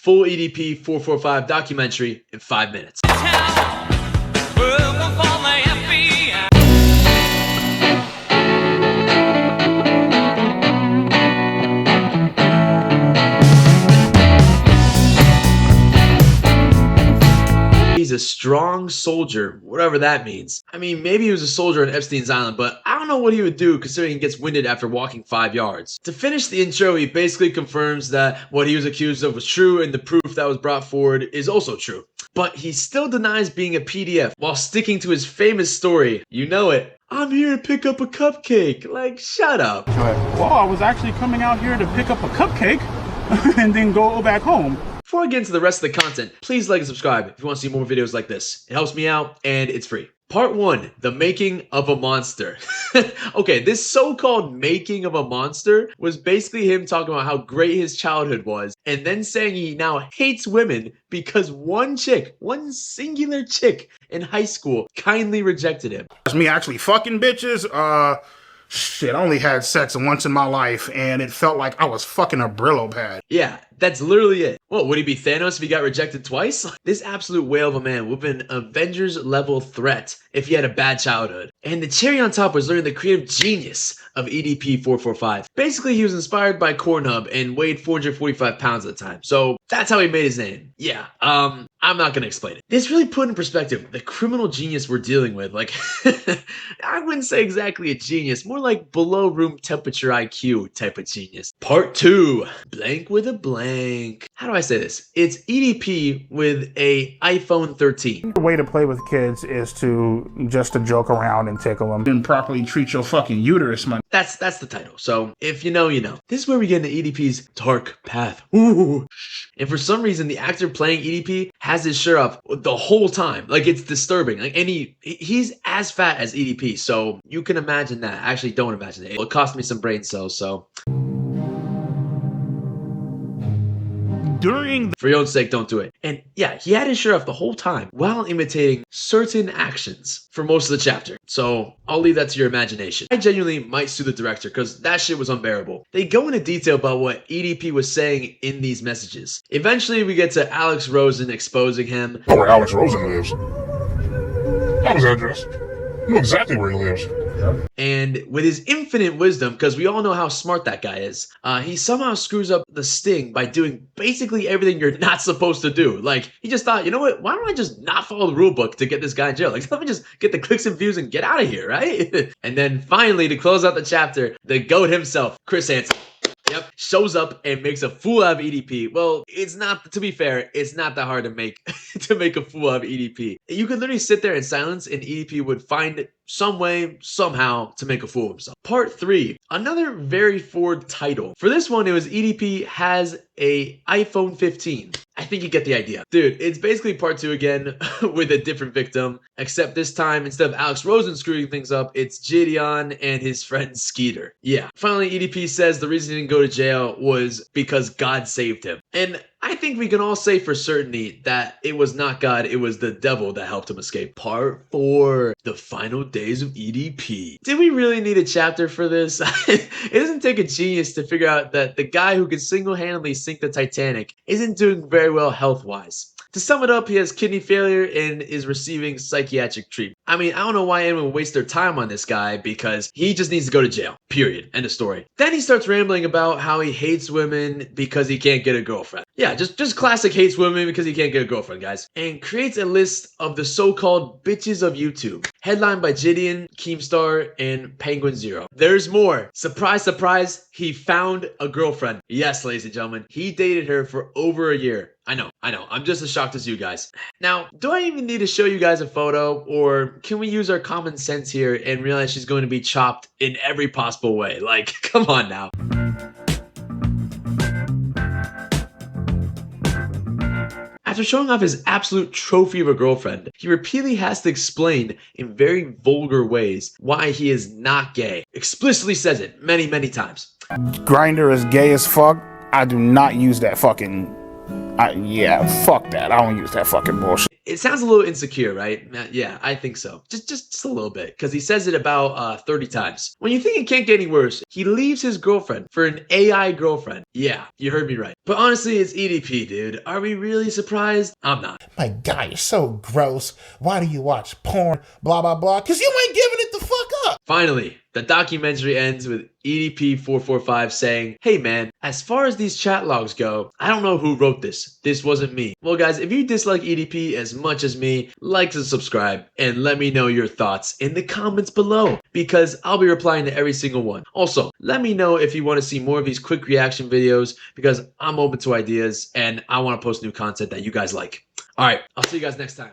full EDP 445 documentary in 5 minutes. He's a strong soldier, whatever that means. I mean, maybe he was a soldier on Epstein's Island, but I don't know what he would do considering he gets winded after walking 5 yards. To finish the intro, he basically confirms that what he was accused of was true and the proof that was brought forward is also true. But he still denies being a PDF while sticking to his famous story. You know it. I'm here to pick up a cupcake. Like, shut up. Well, I was actually coming out here to pick up a cupcake and then go back home. Before I get into the rest of the content, please like and subscribe if you want to see more videos like this. It helps me out and it's free. Part 1, the making of a monster. Okay, this so-called making of a monster was basically him talking about how great his childhood was and then saying he now hates women because one singular chick in high school kindly rejected him. It's me actually fucking bitches. Shit, I only had sex once in my life and it felt like I was fucking a Brillo pad. Yeah, that's literally it. Well, would he be Thanos if he got rejected twice? This absolute whale of a man would have been an Avengers level threat if he had a bad childhood. And the cherry on top was learning the creative genius of EDP445. Basically, he was inspired by Cornhub and weighed 445 pounds at the time. So that's how he made his name. Yeah, I'm not gonna explain it. This really put in perspective the criminal genius we're dealing with. Like, I wouldn't say exactly a genius, more like below room temperature IQ type of genius. Part 2, blank with a blank. How do I say this? It's EDP with a iPhone 13. The way to play with kids is just to joke around and tickle them. Didn't properly treat your fucking uterus, man. That's the title. So if you know, you know. This is where we get into EDP's dark path. Ooh. And for some reason, the actor playing EDP has his shirt off the whole time. Like, it's disturbing. Like, and he's as fat as EDP. So you can imagine that. Actually, don't imagine it. It cost me some brain cells. So for your own sake, don't do it. And yeah, he had his shirt off the whole time while imitating certain actions for most of the chapter. So I'll leave that to your imagination. I genuinely might sue the director because that shit was unbearable. They go into detail about what EDP was saying in these messages. Eventually, we get to Alex Rosen exposing him. Oh, where Alex Rosen lives. That was address. You know exactly where he lives. And with his infinite wisdom, because we all know how smart that guy is, he somehow screws up the sting by doing basically everything you're not supposed to do. Like, he just thought, you know what, why don't I just not follow the rule book to get this guy in jail? Like, let me just get the clicks and views and get out of here, right? And then finally, to close out the chapter, the GOAT himself, Chris Hansen. Yep, shows up and makes a fool out of EDP. Well, it's not, to be fair, it's not that hard to make a fool out of EDP. You could literally sit there in silence and EDP would find some way, somehow, to make a fool of himself. Part 3, another very Ford title. For this one, it was EDP has a iPhone 15. I think you get the idea. Dude, it's basically part 2 again with a different victim, except this time, instead of Alex Rosen screwing things up, it's Gideon and his friend Skeeter. Yeah. Finally, EDP says the reason he didn't go to jail was because God saved him. And I think we can all say for certainty that it was not God, it was the devil that helped him escape. Part 4, the final days of EDP. Did we really need a chapter for this? It doesn't take a genius to figure out that the guy who could single-handedly sink the Titanic isn't doing very well health-wise. To sum it up, he has kidney failure and is receiving psychiatric treatment. I mean, I don't know why anyone would waste their time on this guy because he just needs to go to jail. Period. End of story. Then he starts rambling about how he hates women because he can't get a girlfriend. Yeah, just classic hates women because he can't get a girlfriend, guys. And creates a list of the so-called bitches of YouTube. Headlined by Gideon, Keemstar, and Penguin Zero. There's more. Surprise, surprise, he found a girlfriend. Yes, ladies and gentlemen, he dated her for over a year. I know. I'm just as shocked as you guys. Now, do I even need to show you guys a photo, or can we use our common sense here and realize she's going to be chopped in every possible way? Like, come on now. After showing off his absolute trophy of a girlfriend, he repeatedly has to explain in very vulgar ways why he is not gay. Explicitly says it many, many times. Grindr is gay as fuck. I do not use that fucking... yeah, fuck that. I don't use that fucking bullshit. It sounds a little insecure, right? Yeah, I think so. Just a little bit, because he says it about 30 times. When you think it can't get any worse, he leaves his girlfriend for an AI girlfriend. Yeah, you heard me right. But honestly, it's EDP, dude. Are we really surprised? I'm not. My guy, you're so gross. Why do you watch porn? Blah, blah, blah. Because you ain't giving it the fuck up. Finally, the documentary ends with EDP445 saying, "Hey man, as far as these chat logs go, I don't know who wrote this. This wasn't me." Well guys, if you dislike EDP as much as me, like and subscribe and let me know your thoughts in the comments below, because I'll be replying to every single one. Also, let me know if you want to see more of these quick reaction videos, because I'm open to ideas and I want to post new content that you guys like. Alright, I'll see you guys next time.